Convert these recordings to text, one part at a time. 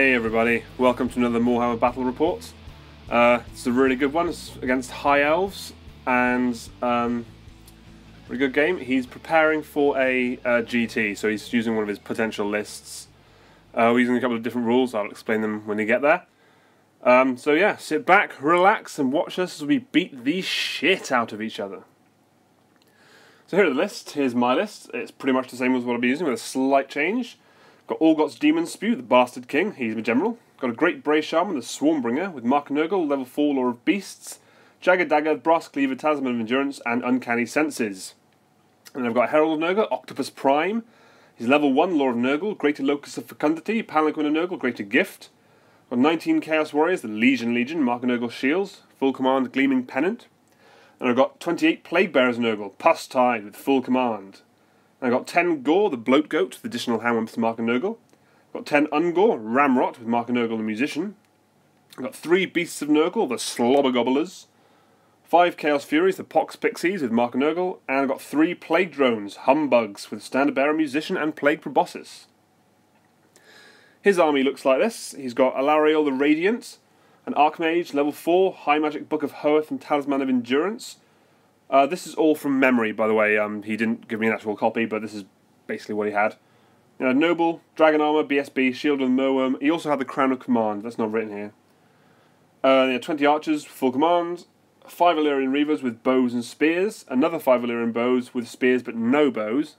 Hey everybody, welcome to another Moarhammer battle report. It's a really good one. It's against High Elves, and pretty good game. He's preparing for a GT, so he's using one of his potential lists. We're using a couple of different rules. I'll explain them when we get there. So yeah, sit back, relax, and watch us as we beat the shit out of each other. So here are the list. Here's my list. It's pretty much the same as what I'll be using, with a slight change. Got Orgot's Demon Spew, the Bastard King, he's my general. Got a Great Bray Shaman, the Swarmbringer, with Mark Nurgle, level 4 Lore of Beasts, Jagged Dagger, Brass Cleaver, Talisman of Endurance, and Uncanny Senses. And I've got Herald of Nurgle, Octopus Prime, he's level 1 Lore of Nurgle, Greater Locus of Fecundity, Palanquin of Nurgle, Greater Gift. Got 19 Chaos Warriors, the Legion, Mark Nurgle Shields, full command Gleaming Pennant. And I've got 28 Plague Bearers Nurgle, Pus Tide, with full command. I got 10 Gore, the Bloat Goat, with additional Hamwimps Mark and Nurgle. Got 10 Ungore, Ramrot, with Mark and Nurgle the Musician. I got 3 Beasts of Nurgle, the Slobber Gobblers. 5 Chaos Furies, the Pox Pixies, with Mark and Nurgle. And I got 3 Plague Drones, Humbugs, with Standard Bearer Musician and Plague Proboscis. His army looks like this. He's got Alariel the Radiant, an Archmage, level 4, High Magic Book of Hoeth and Talisman of Endurance. This is all from memory, by the way. He didn't give me an actual copy, but this is basically what he had. Noble, Dragon Armour, BSB, Shield of Moarhammer. He also had the Crown of Command. That's not written here. 20 Archers, full command. 5 Illyrian Reavers with bows and spears. Another 5 Illyrian bows with spears but no bows.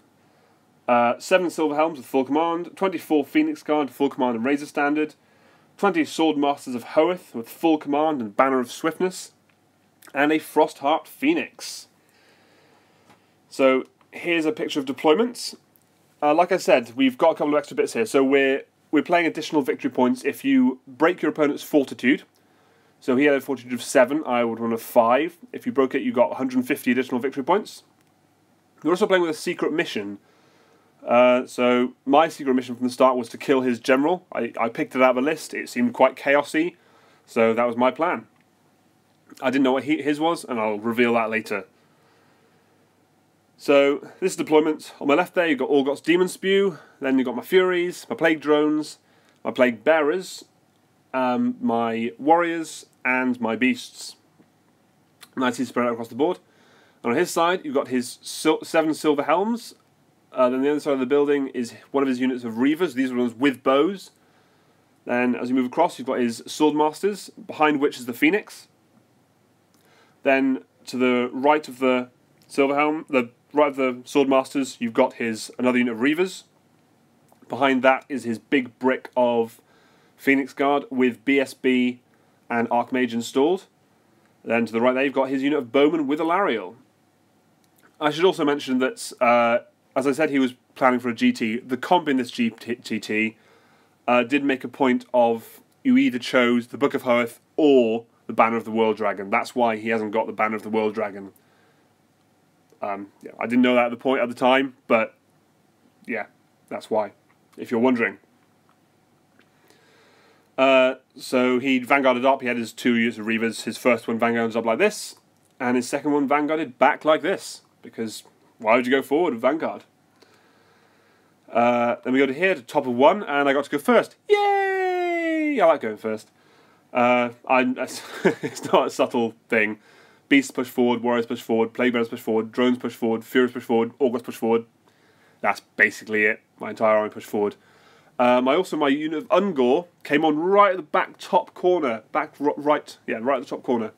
7 Silver Helms with full command. 24 Phoenix Guard, full command and Razor Standard. 20 Sword Masters of Hoeth with full command and Banner of Swiftness. And a Frostheart Phoenix. So here's a picture of deployments. Like I said, we've got a couple of extra bits here. So we're playing additional victory points if you break your opponent's fortitude. So he had a fortitude of 7, I would run a 5. If you broke it, you got 150 additional victory points. We're also playing with a secret mission. So my secret mission from the start was to kill his general. I picked it out of the list. It seemed quite chaosy, so that was my plan. I didn't know what his was, and I'll reveal that later. So, this is deployment. On my left there, you've got Orgot's Demon Spew, then you've got my Furies, my Plague Drones, my Plague Bearers, my Warriors, and my Beasts. Nicely spread out across the board. And on his side, you've got his 7 Silver Helms. Then the other side of the building is one of his units of Reavers. These are the ones with bows. Then, as you move across, you've got his Sword Masters, behind which is the Phoenix. Then, to the right of the Silver Helm, the right of the Sword Masters, you've got another unit of Reavers. Behind that is his big brick of Phoenix Guard with BSB and Archmage installed. Then to the right there, you've got his unit of Bowmen with Alariel. I should also mention that, as I said, he was planning for a GT. The comp in this GT did make a point of you either chose the Book of Hoeth or the Banner of the World Dragon. That's why he hasn't got the Banner of the World Dragon. Yeah, I didn't know that at the time, but yeah, that's why, if you're wondering. So he vanguarded up. He had his 2 units of Reavers. His first one vanguarded up like this, and his second one vanguarded back like this, because why would you go forward with Vanguard? Then we go to here, to top of 1, and I got to go first. Yay! I like going first. It's not a subtle thing. Beasts push forward, Warriors push forward, Plague Bearers push forward, Drones push forward, Furies push forward, Orgots push forward. That's basically it. My entire army pushed forward. My unit of Ungore came on right at the back top corner. Right at the top corner.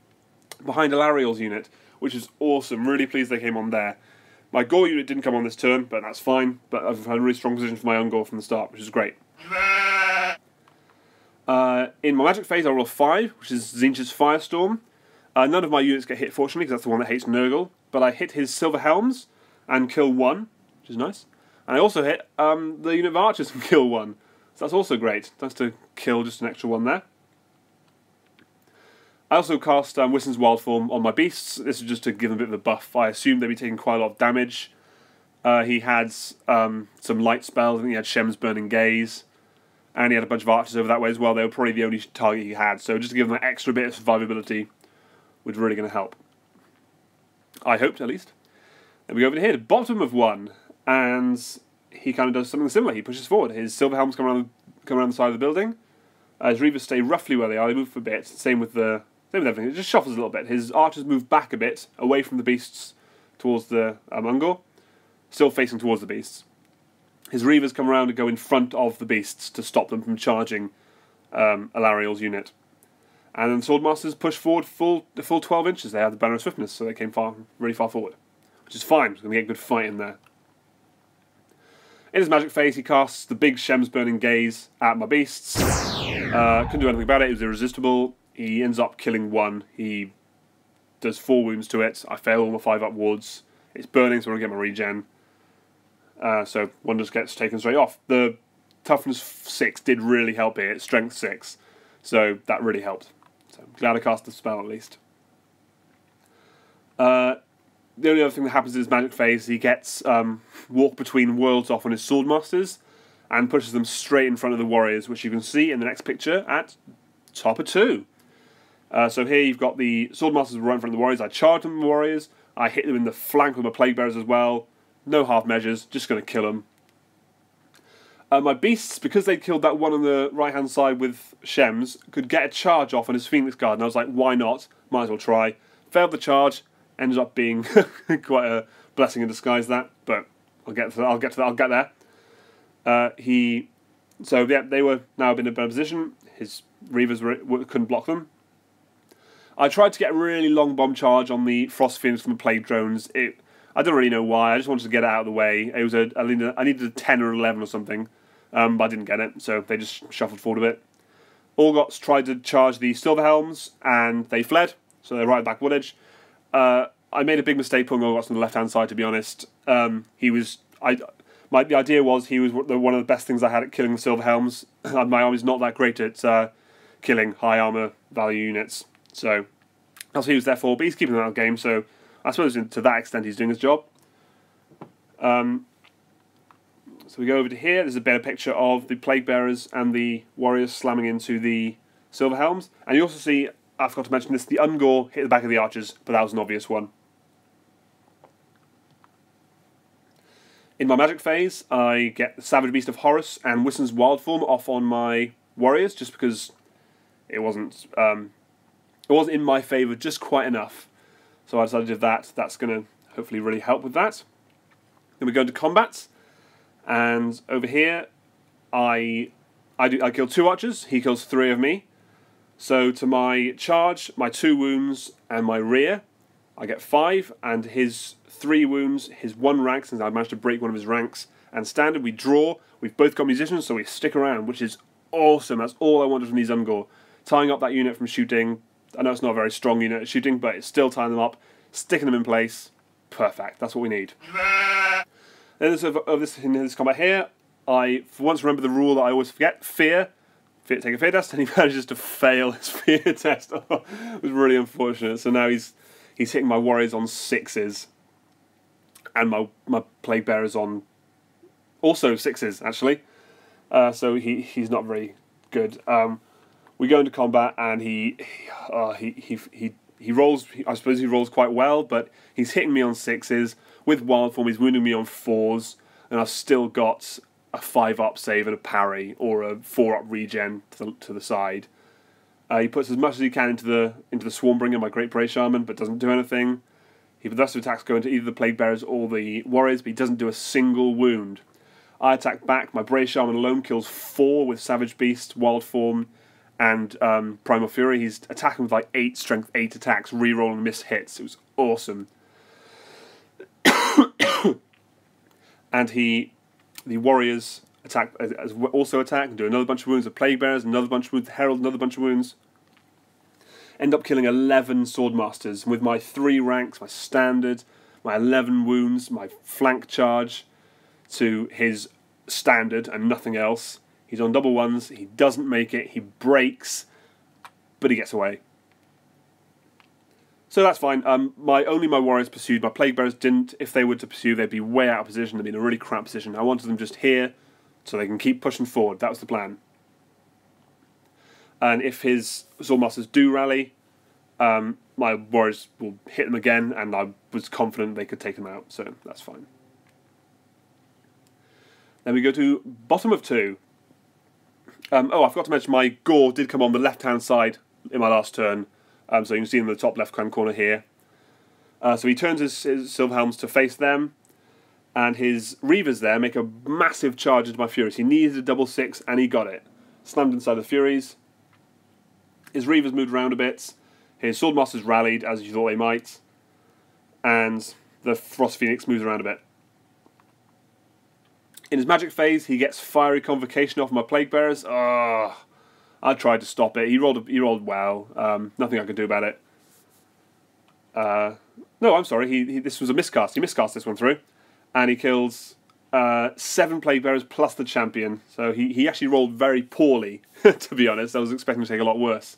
Behind Alariel's unit, which is awesome. Really pleased they came on there. My Gore unit didn't come on this turn, but that's fine. But I've had a really strong position for my Ungore from the start, which is great. In my magic phase, I roll a 5, which is Tzeentch's Firestorm. None of my units get hit, fortunately, because that's the one that hates Nurgle. But I hit his Silver Helms and kill 1, which is nice. And I also hit the unit of Archers and kill 1. So that's also great. Nice to kill just an extra 1 there. I also cast Wissen's Wild Form on my Beasts. This is just to give them a bit of a buff. I assumed they'd be taking quite a lot of damage. He had some light spells. I think he had Shem's Burning Gaze. And he had a bunch of Archers over that way as well. They were probably the only target he had. So just to give them that extra bit of survivability was really going to help. I hoped, at least. Then we go over here to bottom of 1. And he kind of does something similar. He pushes forward. His Silver Helms come around the side of the building. His Reavers stay roughly where they are. They move for a bit. Same with everything. It just shuffles a little bit. His archers move back a bit, away from the beasts, towards the Ungor, still facing towards the beasts. His Reavers come around and go in front of the beasts to stop them from charging Alariel's unit. And then the Swordmasters push forward the full 12 inches. They have the Banner of Swiftness, so they came really far forward. Which is fine, it's going to get a good fight in there. In his magic phase, he casts the big Shem's Burning Gaze at my beasts. Couldn't do anything about it, it was irresistible. He ends up killing one. He does 4 wounds to it. I fail all my 5-up wards. It's burning, so I don't get my regen. So one just gets taken straight off. The toughness 6 did really help here. It's strength 6. So that really helped. So I'm glad I cast the spell at least. The only other thing that happens in his magic phase, he gets Walk Between Worlds off on his Swordmasters and pushes them straight in front of the warriors, which you can see in the next picture at top of 2. So here you've got the Swordmasters right in front of the warriors. I charge them, the warriors. I hit them in the flank with my Plague Bearers as well. No half measures, just going to kill them. My beasts, because they killed that one on the right-hand side with Shems, could get a charge off on his Phoenix Guard, and I was like, why not? Might as well try. Failed the charge, ended up being quite a blessing in disguise, that, but I'll get there. So yeah, they were now in a better position. His Reavers couldn't block them. I tried to get a really long bomb charge on the Frost Phoenix from the Plague Drones. I don't really know why. I just wanted to get it out of the way. It was I needed a 10 or 11 or something, but I didn't get it, so they just shuffled forward a bit. Orgots tried to charge the Silverhelms, and they fled, so they're right back Woodedge. I made a big mistake putting Orgots on the left-hand side, to be honest. The idea was he was one of the best things I had at killing the Silverhelms. My army's not that great at killing high armor value units, so that's what he was there for, but he's keeping them out of the game, so I suppose to that extent he's doing his job. So we go over to here. There's a better picture of the Plague Bearers and the Warriors slamming into the Silverhelms. And you also see, I forgot to mention this, the Ungor hit the back of the archers, but that was an obvious one. In my magic phase, I get the Savage Beast of Horus and Wissen's Wild Form off on my Warriors, just because it wasn't in my favour just quite enough. So I decided to do that. That's going to hopefully really help with that. Then we go into combat, and over here, I kill 2 archers. He kills 3 of me. So to my charge, my 2 wounds, and my rear, I get 5, and his 3 wounds, his 1 rank, since I managed to break one of his ranks, and standard. We draw. We've both got musicians, so we stick around, which is awesome. That's all I wanted from these Ungor. Tying up that unit from shooting. I know it's not a very strong unit at shooting, but it's still tying them up, sticking them in place. Perfect. That's what we need. Then in this combat here, I for once remember the rule that I always forget: fear. Take a fear test, and he manages to fail his fear test. Oh, it was really unfortunate. So now he's hitting my warriors on 6s, and my Plague Bearers on also 6s actually. So he's not very good. We go into combat, and he rolls. I suppose he rolls quite well, but he's hitting me on 6s with Wild Form. He's wounding me on 4s, and I've still got a 5-up save and a parry, or a 4-up regen to the side. He puts as much as he can into the Swarmbringer, my Great Bray Shaman, but doesn't do anything. The rest of the attacks go into either the Plague Bearers or the Warriors, but he doesn't do a single wound. I attack back. My Bray Shaman alone kills 4 with Savage Beast, Wild Form, and Primal Fury. He's attacking with like 8 strength 8 attacks, re-rolling miss hits. It was awesome. And the Warriors also attack and do another bunch of wounds. The Plague Bearers, another bunch of wounds. The Herald, another bunch of wounds. End up killing 11 Swordmasters with my 3 ranks, my standard, my 11 wounds, my flank charge to his standard and nothing else. He's on double 1s, he doesn't make it, he breaks, but he gets away. So that's fine. Only my Warriors pursued, my Plague Bearers didn't. If they were to pursue, they'd be way out of position, they'd be in a really crap position. I wanted them just here, so they can keep pushing forward. That was the plan. And if his Swordmasters do rally, my Warriors will hit them again, and I was confident they could take them out, so that's fine. Then we go to bottom of 2. Oh, I forgot to mention my Gore did come on the left-hand side in my last turn. So you can see in the top left-hand corner here. So he turns his Silver Helms to face them, and his Reavers there make a massive charge into my Furies. He needed a double 6, and he got it. Slammed inside the Furies. His Reavers moved around a bit. His Swordmasters rallied, as you thought they might. And the Frost Phoenix moves around a bit. In his magic phase, he gets Fiery Convocation off my Plague Bearers. I tried to stop it. He rolled well. Nothing I could do about it. No, I'm sorry. This was a miscast. He miscast this one through. And he kills 7 Plague Bearers plus the champion. So he actually rolled very poorly, to be honest. I was expecting to take a lot worse.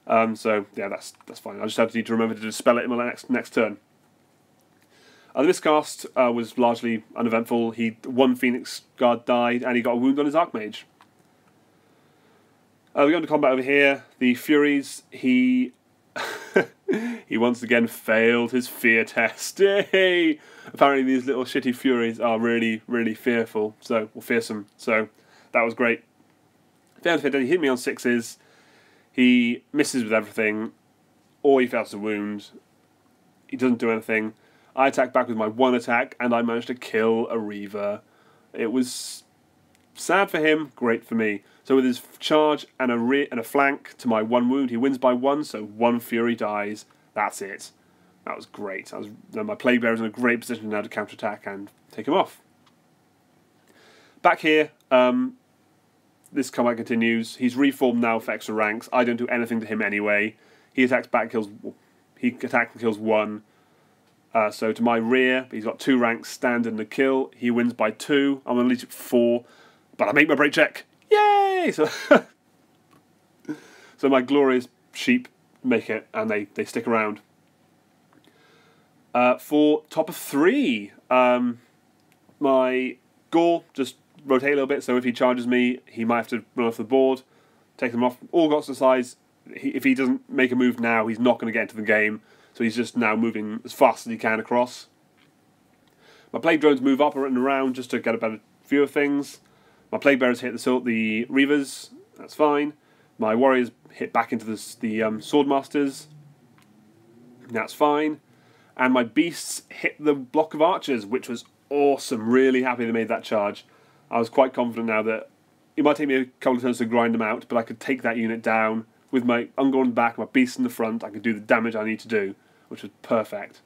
So, yeah, that's fine. I just need to remember to dispel it in my next turn. The miscast was largely uneventful. 1 Phoenix Guard died, and he got a wound on his Archmage. We go into combat over here. The Furies, he once again failed his fear test. Yay! Apparently these little shitty Furies are really, really fearful. Or fearsome. So that was great. He hit me on 6s. He misses with everything. Or he fails to wound. He doesn't do anything. I attack back with my 1 attack, and I managed to kill a Reaver. It was sad for him, great for me. So with his charge and a flank to my 1 wound, he wins by 1, so 1 Fury dies. That's it. That was great. My Plague Bearer is in a great position now to counterattack and take him off. Back here, this combat continues. He's reformed now for extra ranks. I don't do anything to him anyway. He attacks back, he attacks and kills 1. So to my rear, he's got 2 ranks, standard and a kill. He wins by 2. I'm on leadership 4, but I make my break check. Yay! So, so my glorious sheep make it, and they stick around. For top of 3, my Gore just rotate a little bit, so if he charges me, he might have to run off the board, take them off. All got to size. If he doesn't make a move now, he's not going to get into the game. So he's just now moving as fast as he can across. My Plague Drones move up and around just to get a better view of things. My Plague Bearers hit the Reavers. That's fine. My Warriors hit back into the Swordmasters. That's fine. And my Beasts hit the block of Archers, which was awesome. Really happy they made that charge. I was quite confident now that it might take me a couple of turns to grind them out, but I could take that unit down. With my Ungor in the back, my Beasts in the front, I could do the damage I need to do, which was perfect.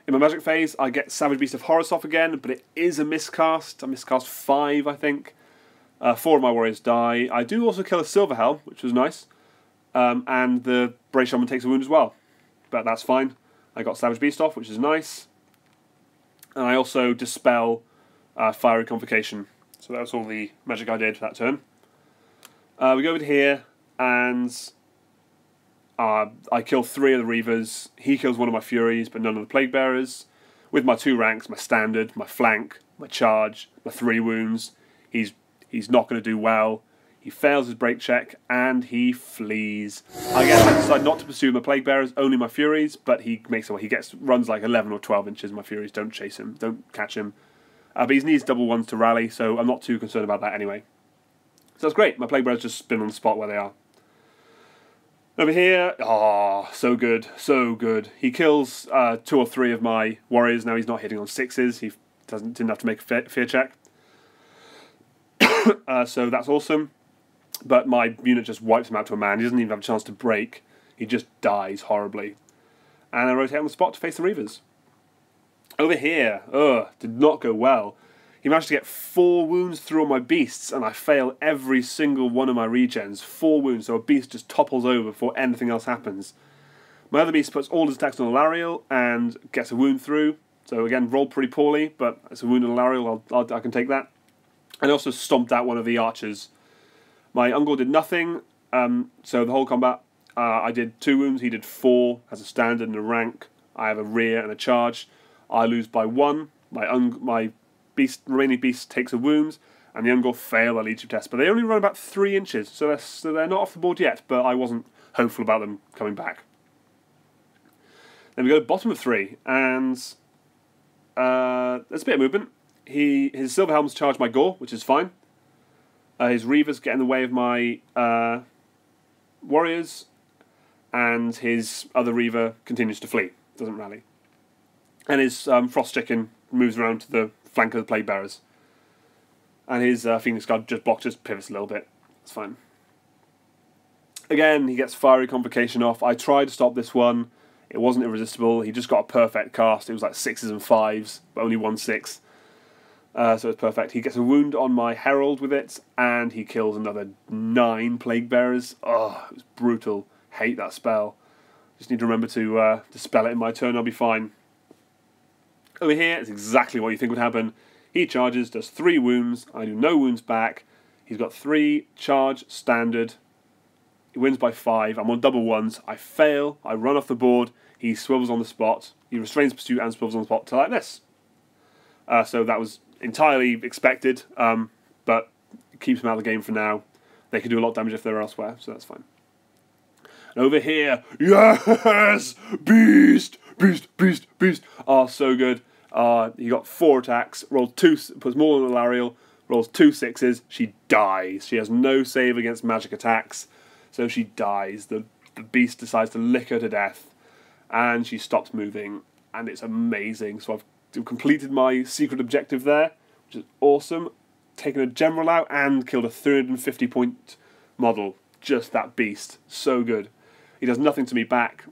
In my magic phase, I get Savage Beast of Horus off again, but it is a miscast. I miscast 5, I think. 4 of my warriors die. I do also kill a Silver Helm, which was nice. And the Brave Shaman takes a wound as well. But that's fine. I got Savage Beast off, which is nice. And I also dispel Fiery Convocation. So that was all the magic I did for that turn. We go over here, and I kill 3 of the Reavers. He kills 1 of my Furies, but none of the Plague Bearers. With my 2 ranks, my standard, my flank, my charge, my 3 wounds, he's not going to do well. He fails his break check, and he flees. Again, I decide not to pursue my Plague Bearers, only my Furies, but he makes it. He runs like 11 or 12 inches. My Furies don't chase him, don't catch him. But he needs double 1s to rally, so I'm not too concerned about that anyway. So that's great. My Plague Bearers just spin on the spot where they are. Over here, so good, so good. He kills 2 or 3 of my warriors. Now he's not hitting on 6s. He didn't have to make a fear check. So that's awesome. But my unit just wipes him out to a man. He doesn't even have a chance to break. He just dies horribly. And I rotate on the spot to face the Reavers. Over here, did not go well. He managed to get 4 wounds through on my beasts, and I fail every single one of my regens. 4 wounds, so a beast just topples over before anything else happens. My other beast puts all his attacks on Alariel and gets a wound through. So again, rolled pretty poorly, but it's a wound on Alariel, I can take that. And I also stomped out one of the archers. My Ungor did nothing, so the whole combat, I did 2 wounds, he did 4, has a standard and a rank. I have a rear and a charge. I lose by 1. My remaining beast takes a wound, and the Ungor fail their leadership test. But they only run about 3 inches, so they're not off the board yet, but I wasn't hopeful about them coming back. Then we go to bottom of 3, and there's a bit of movement. His Silver Helms charge my Gore, which is fine. His Reavers get in the way of my warriors, and his other Reaver continues to flee, doesn't rally. And his Frost Chicken moves around to the flank of the Plague Bearers. And his Phoenix Guard just pivots a little bit. It's fine. Again, he gets Fiery Convocation off. I tried to stop this one. It wasn't irresistible. He just got a perfect cast. It was like 6s and 5s, but only 1 6. So it's perfect. He gets a wound on my Herald with it, and he kills another 9 Plague Bearers. Oh, it was brutal. Hate that spell. Just need to remember to dispel it in my turn. I'll be fine. Over here, it's exactly what you think would happen. He charges, does 3 wounds. I do no wounds back. He's got 3 charge standard. He wins by 5. I'm on double 1s. I fail. I run off the board. He swivels on the spot. He restrains pursuit and swivels on the spot to like this. So that was entirely expected, but it keeps them out of the game for now. They can do a lot of damage if they're elsewhere, so that's fine. And over here, yes! Beast! Beast! Beast! Beast! Oh, so good. He got 4 attacks, rolled 2, puts more on Alariel, rolls 2 6s, she dies. She has no save against magic attacks, so she dies. The beast decides to lick her to death, and she stops moving, and it's amazing. So I've completed my secret objective there, which is awesome. Taken a general out and killed a 350-point model. Just that beast. So good. He does nothing to me back.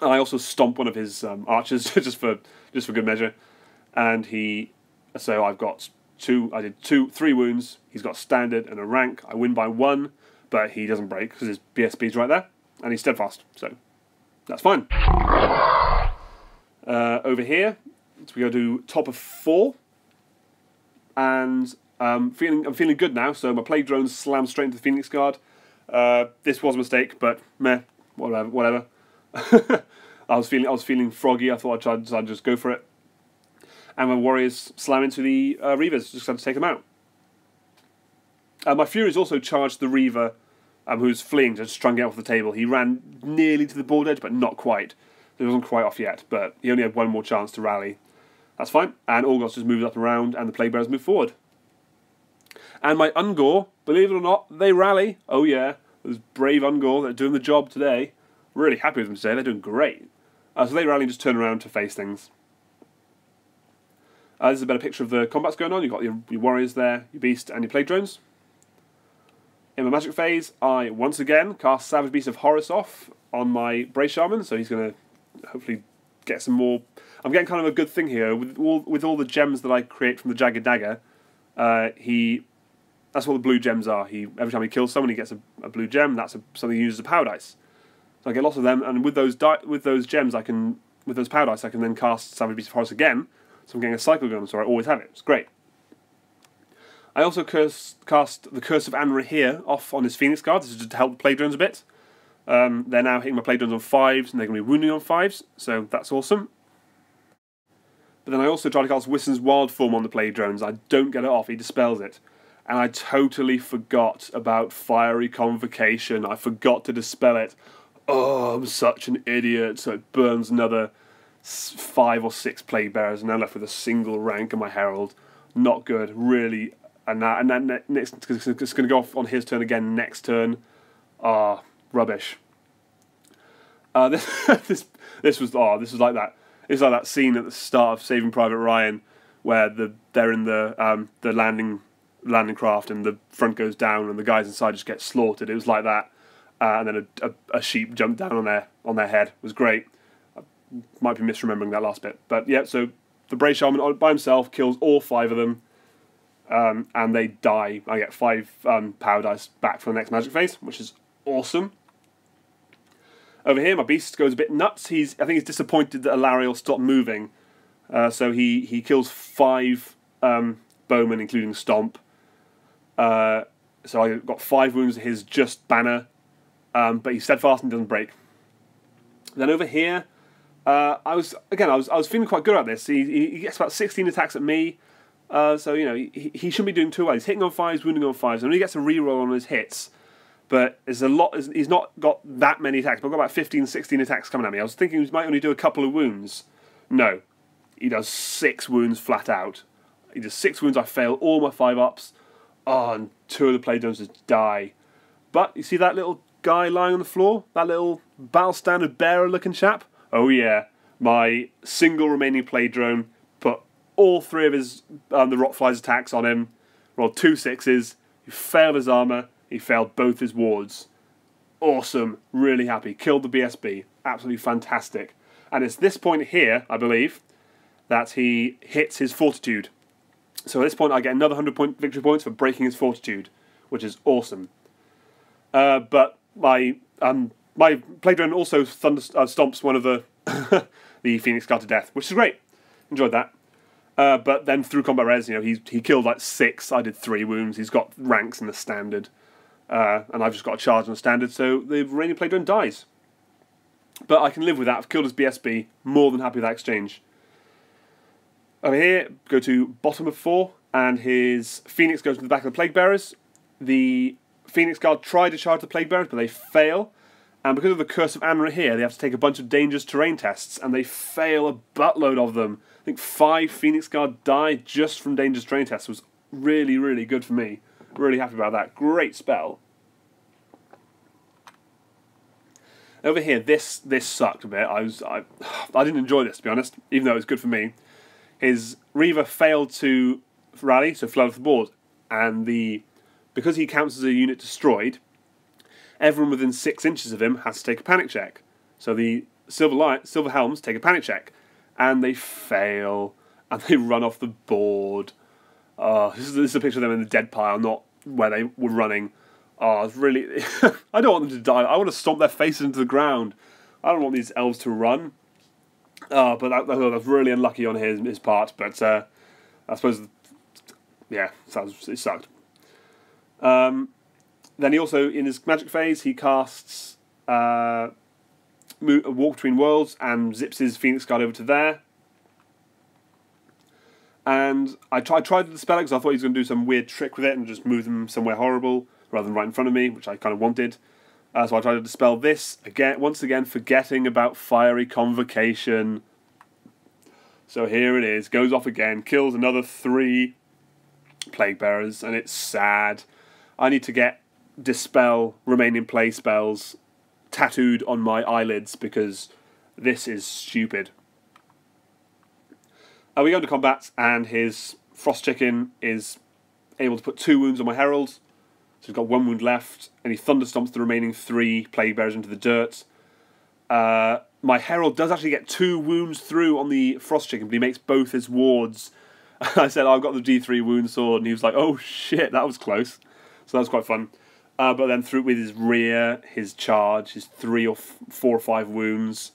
And I also stomp one of his archers just for good measure. And so I've got 3 wounds. He's got standard and a rank. I win by 1, but he doesn't break because his BSB's right there, and he's steadfast. So that's fine. Over here, so we go to top of 4, and I'm feeling good now. So my Plague Drones slam straight into the Phoenix Guard. This was a mistake, but meh, whatever. I was feeling froggy. I thought I'd just go for it. And my Warriors slam into the Reavers. Just had to take them out. My Furies also charged the Reaver, who's fleeing, to just try and get off the table. He ran nearly to the board edge, but not quite. He wasn't quite off yet, but he only had 1 more chance to rally. That's fine. And Orgos just moves up and around, and the Plague Bearers move forward. And my Ungor, believe it or not, they rally. Oh yeah, those brave Ungor that are doing the job today. Really happy with them today. They're doing great. So they rally and just turn around to face things. This is a better picture of the combats going on. You've got your warriors there, your beast, and your Plague Drones. In my magic phase, I once again cast Savage Beast of Horus off on my Brace Shaman, so he's going to hopefully get some more. I'm getting kind of a good thing here with all the gems that I create from the Jagged Dagger. That's what the blue gems are. Every time he kills someone, he gets a blue gem. That's something he uses as a power dice. So I get lots of them, and with those gems, with those power dice, I can then cast Savage Beast of Horus again. So I'm getting a cycle going, so I always have it. It's great. I also cast the Curse of Anrahir off on his Phoenix Guard. This is just to help the Plague Drones a bit. They're now hitting my Plague Drones on 5s, and they're going to be wounding on 5s, so that's awesome. But then I also try to cast Wisson's Wild Form on the Plague Drones. I don't get it off, he dispels it. And I totally forgot about Fiery Convocation. I forgot to dispel it. Oh, I'm such an idiot. So it burns another 5 or 6 Plague Bearers, and now left with a single rank on my Herald. Not good, really. And then it's going to go off on his turn again next turn. Ah, rubbish. This was like that. It's like that scene at the start of Saving Private Ryan, where they're in the landing craft, and the front goes down, and the guys inside just get slaughtered. It was like that. And then a sheep jumped down on their head. It was great. I might be misremembering that last bit. But yeah, so the Brace Shaman by himself kills all 5 of them, and they die. I get 5 power dice back for the next magic phase, which is awesome. Over here, my beast goes a bit nuts. I think he's disappointed that Alariel stopped moving. So he kills 5 bowmen, including Stomp. So I got 5 wounds to his just banner. But he's steadfast and doesn't break. Then over here, I was feeling quite good at this. He gets about 16 attacks at me, so you know he shouldn't be doing too well. He's hitting on 5s, wounding on 5s, and he gets a reroll on his hits. But there's a lot. He's not got that many attacks. But I've got about 15, 16 attacks coming at me. I was thinking he might only do a couple of wounds. No, he does 6 wounds flat out. He does 6 wounds. I fail all my 5-ups. Oh, and 2 of the plague drones just die. But you see that little guy lying on the floor? That little battle standard bearer looking chap? Oh yeah, my single remaining plague drone put all 3 of his the Rotfly's attacks on him, rolled 2 6s, he failed his armour, he failed both his wards. Awesome, really happy, killed the BSB, absolutely fantastic. And it's this point here, I believe, that he hits his fortitude. So at this point I get another 100 victory points for breaking his fortitude, which is awesome. But my plague drone also stomps one of the the Phoenix Guard to death, which is great. Enjoyed that. But then through combat res, he killed like 6. I did 3 wounds. He's got ranks in the standard, and I've just got a charge on the standard, so the remaining plague drone dies. But I can live with that. I've killed his BSB. More than happy with that exchange. Over here, go to bottom of 4, and his Phoenix goes to the back of the Plague Bearers. The Phoenix Guard try to charge the Plague Bearers, but they fail. And because of the Curse of Anra here, they have to take a bunch of dangerous terrain tests, and they fail a buttload of them. I think 5 Phoenix Guard died just from dangerous terrain tests. It was really, really good for me. Really happy about that. Great spell. Over here, this sucked a bit. I didn't enjoy this, to be honest, even though it was good for me. His Reaver failed to rally, so fell off the board, and because he counts as a unit destroyed, everyone within 6 inches of him has to take a panic check. So the Silver Helms take a panic check, and they fail, and they run off the board. This is a picture of them in the dead pile, not where they were running. Oh, it's really... I don't want them to die. I want to stomp their faces into the ground. I don't want these elves to run. But that was really unlucky on his part. But I suppose, yeah, it sucked. Then he also, in his magic phase, he casts Walk Between Worlds and zips his Phoenix Guard over to there. And I tried to dispel it because I thought he was going to do some weird trick with it and just move them somewhere horrible rather than right in front of me, which I kind of wanted. So I tried to dispel this, once again forgetting about Fiery Convocation. So here it is, goes off again, kills another 3 Plague Bearers, and it's sad. I need to get Dispel remaining play spells tattooed on my eyelids because this is stupid. We go into combat, and his Frost Chicken is able to put 2 wounds on my Herald. So he's got 1 wound left, and he thunderstomps the remaining 3 Plague Bearers into the dirt. My Herald does actually get 2 wounds through on the Frost Chicken, but he makes both his wards. I said, I've got the D3 wound sword, and he was like, oh shit, that was close. So that was quite fun. But then through with his rear, his charge, his 3 or 4 or 5 wounds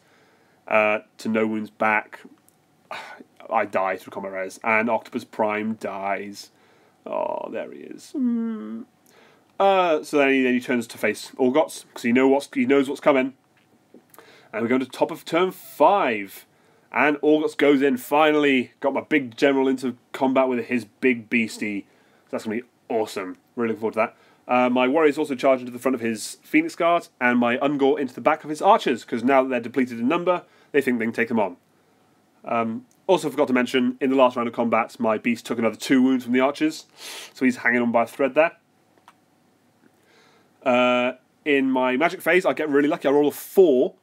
to no wounds back. I die through combat res, and Octopus Prime dies. Oh, there he is. So then he turns to face Orgots because he knows what's coming. And we're going to top of turn 5, and Orgots goes in finally. Got my big general into combat with his big beastie. So that's gonna be awesome. Really looking forward to that. My warriors also charge into the front of his Phoenix Guard, and my Ungor into the back of his archers because now that they're depleted in number, they think they can take them on. Also forgot to mention, in the last round of combat, my beast took another 2 wounds from the archers, so he's hanging on by a thread there. In my magic phase, I get really lucky. I roll a 4,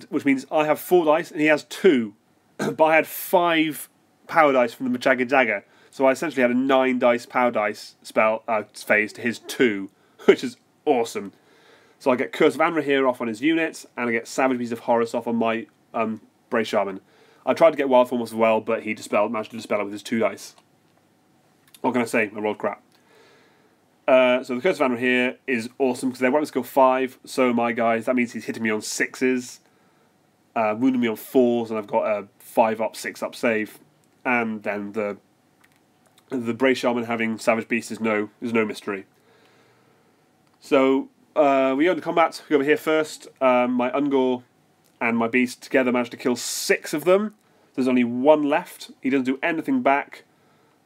which means I have 4 dice and he has 2. But I had 5 power dice from the Jagged Dagger, so I essentially had a 9 dice power dice spell phase to his 2, which is awesome. So I get Curse of Anra here off on his unit, and I get Savage Beast of Horus off on my Bray Shaman. I tried to get Wild Form as well, but he managed to dispel it with his 2 dice. What can I say? I rolled crap. So the Curse of Anra here is awesome because they're weapon skill 5, so my guys, that means he's hitting me on 6s, wounding me on 4s, and I've got a 5-up, 6-up save. And then the Bray Shaman having Savage Beast is no mystery. So we go into combat. We go over here first. My Ungor and my beast together managed to kill 6 of them. There's only 1 left. He doesn't do anything back.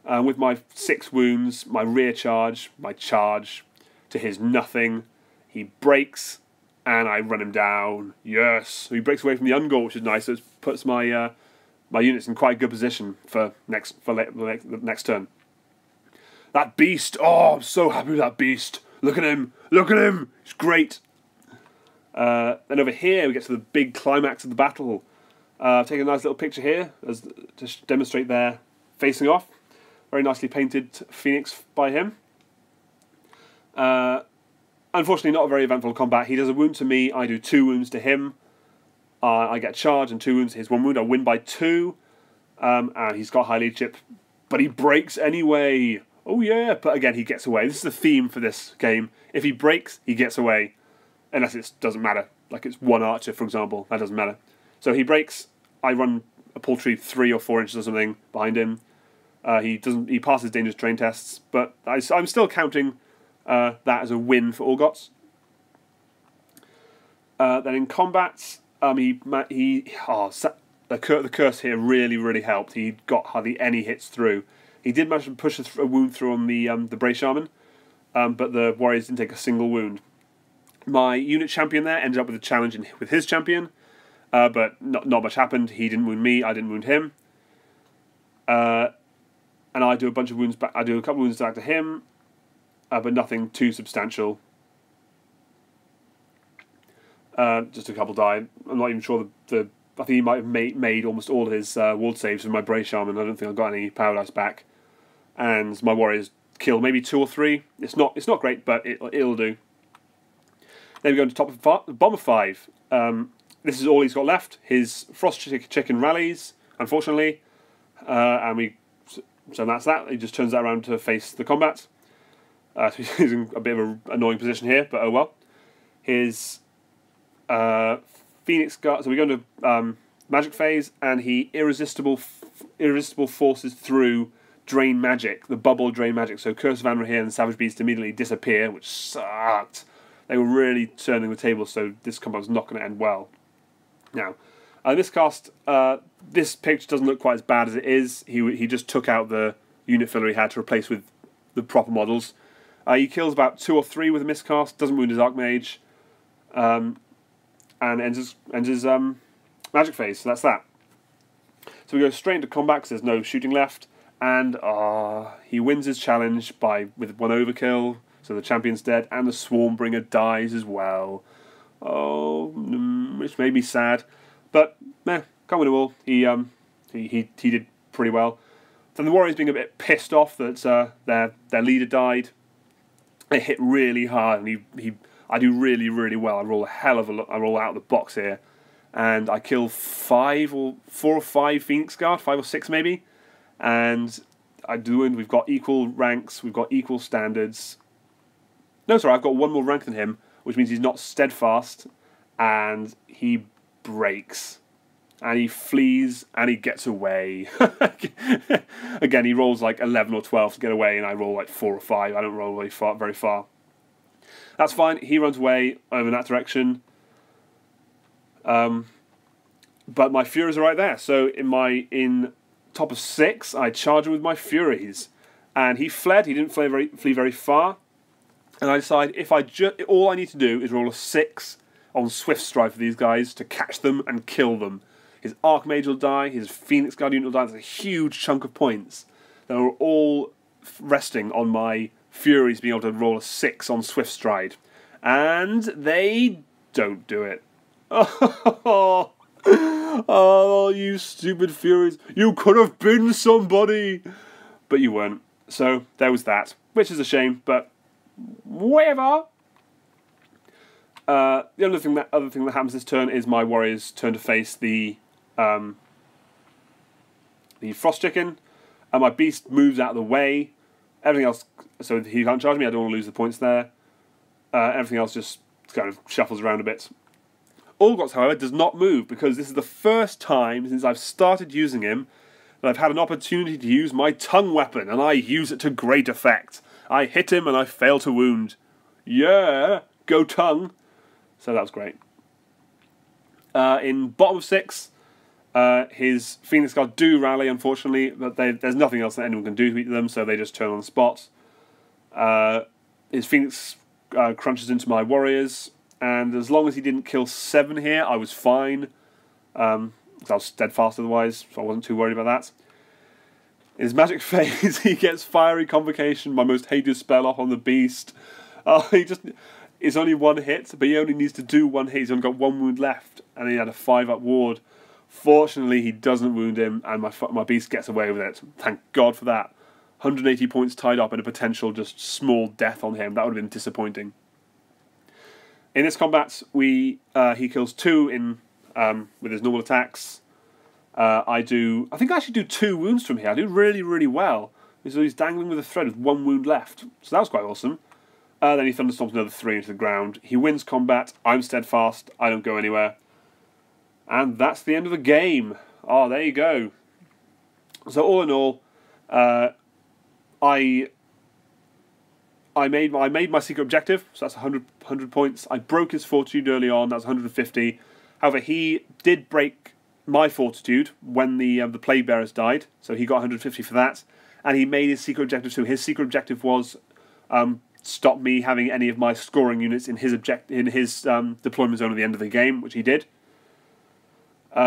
With my 6 wounds, my rear charge, my charge to his nothing, he breaks, and I run him down. Yes! So he breaks away from the Ungor, which is nice. So it puts my my units in quite a good position for the next turn. That beast! Oh, I'm so happy with that beast. Look at him! Look at him! He's great. Then over here we get to the big climax of the battle. I've taken a nice little picture here to demonstrate their facing off. Very nicely painted Phoenix by him. Unfortunately, not a very eventful combat. He does a wound to me. I do 2 wounds to him. I get charged and 2 wounds to his 1 wound. I win by 2. And he's got high leadership, but he breaks anyway. Oh yeah, but again, he gets away. This is the theme for this game. If he breaks, he gets away. Unless it doesn't matter. Like it's 1 archer, for example. That doesn't matter. So he breaks. I run a paltry 3 or 4 inches or something behind him. He passes dangerous terrain tests, but I'm still counting that as a win for Orgots. Then in combat, the curse here really helped. He got hardly any hits through. He did manage to push a wound through on the Bray Shaman, but the warriors didn't take a single wound. My unit champion there ended up with a challenge with his champion, but not much happened. He didn't wound me, I didn't wound him. And I do a bunch of wounds back. I do a couple of wounds back to him, but nothing too substantial. Just a couple died. I'm not even sure I think he might have made almost all of his ward saves with my Bray Shaman. I don't think I got any power dice back, and my warriors killed maybe 2 or 3. It's not great, but it'll do. Then we go into bottom of 5. This is all he's got left. His Frost Chicken rallies, unfortunately, so that's that. He just turns that around to face the combat. So he's in a bit of an annoying position here, but oh well. His Phoenix Guard. So we go into magic phase, and he irresistible forces through drain magic, the bubble drain magic. So Curse of Anrahir and Savage Beast immediately disappear, which sucked. They were really turning the table, so this combat was not going to end well. Now, this cast, this picture doesn't look quite as bad as it is. He just took out the unit filler he had to replace with the proper models. He kills about 2 or 3 with a miscast, doesn't wound his Archmage, and ends his magic phase, so that's that. So we go straight into combat because there's no shooting left, and he wins his challenge with 1 overkill, so the champion's dead, and the Swarmbringer dies as well. Oh, which made me sad, but can't win it all. He did pretty well. Then the Warriors being a bit pissed off that their leader died. They hit really hard, and I do really well. I roll a hell of a lot. I roll out of the box here, and I kill 4 or 5 Phoenix Guard, 5 or 6 maybe, and I do. And we've got equal ranks. We've got equal standards. No, sorry, I've got 1 more rank than him, which means he's not steadfast, and he breaks, and he flees, and he gets away. Again, he rolls like 11 or 12 to get away, and I roll like 4 or 5. I don't roll very far. That's fine. He runs away over in that direction. But my Furies are right there. So in top of 6, I charge him with my Furies, and he fled. He didn't flee very far. And I decide all I need to do is roll a 6 on Swift Stride for these guys to catch them and kill them. His Archmage will die, his Phoenix Guard unit will die. That's a huge chunk of points that are all resting on my Furies being able to roll a 6 on Swift Stride. And they don't do it. Oh, you stupid Furies. You could have been somebody. But you weren't. So there was that, which is a shame, but whatever. The other thing that happens this turn is my warriors turn to face the Frost Chicken, and my beast moves out of the way. Everything else, so he can't charge me. I don't want to lose the points there. Everything else just kind of shuffles around a bit. Orgots, however, does not move because this is the first time since I've started using him that I've had an opportunity to use my tongue weapon, and I use it to great effect. I hit him and I fail to wound. Yeah, go tongue. So that was great. In bottom of 6, his Phoenix Guard do rally, unfortunately, but there's nothing else that anyone can do to them, so they just turn on the spot. His Phoenix crunches into my warriors, and as long as he didn't kill 7 here, I was fine. Because I was steadfast otherwise, so I wasn't too worried about that. In his magic phase, he gets Fiery Convocation, my most hated spell, off on the beast. It's only one hit, but he only needs to do one hit. He's only got one wound left, and he had a 5-up ward. Fortunately, he doesn't wound him, and my beast gets away with it. Thank God for that. 180 points tied up and a potential just small death on him. That would have been disappointing. In this combat, he kills 2 in with his normal attacks. I think I actually do 2 wounds from here. I do really, really well. So he's dangling with a thread with 1 wound left. So that was quite awesome. Then he thunderstorms another 3 into the ground. He wins combat. I'm steadfast. I don't go anywhere. And that's the end of the game. Oh, there you go. So all in all, I made my secret objective. So that's 100 points. I broke his fortitude early on. That was 150. However, he did break my fortitude when the plague bearers died. So he got 150 for that. And he made his secret objective too. His secret objective was stop me having any of my scoring units in his deployment zone at the end of the game, which he did.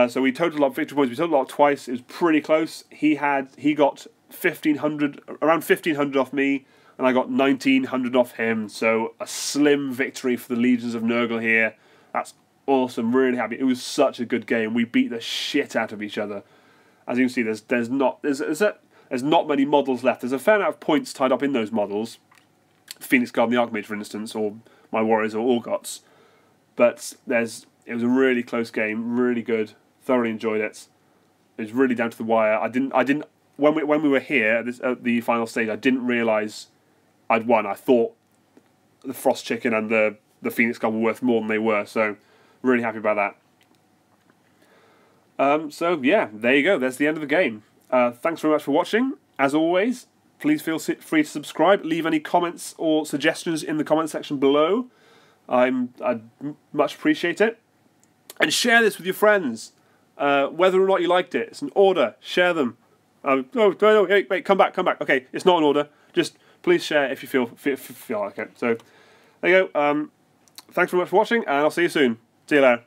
So we totaled up victory points. We totaled up twice. It was pretty close. He got 1,500, around 1,500 off me, and I got 1,900 off him. So a slim victory for the Legions of Nurgle here. That's awesome. Really happy. It was such a good game. We beat the shit out of each other. As you can see, there's not many models left. There's a fair amount of points tied up in those models. Phoenix Guard and the Archmage, for instance, or my Warriors or Orgots. But it was a really close game, really good. Thoroughly enjoyed it. It was really down to the wire. When we were here at the final stage, I didn't realise I'd won. I thought the Frost Chicken and the Phoenix Guard were worth more than they were. So really happy about that. So yeah, there you go. That's the end of the game. Thanks very much for watching. As always, please feel free to subscribe. Leave any comments or suggestions in the comment section below. I'd much appreciate it. And share this with your friends. Whether or not you liked it. It's an order. Share them. No, wait, come back. Okay, it's not an order. Just please share if you feel like it. So, there you go. Thanks very much for watching, and I'll see you soon. See you later.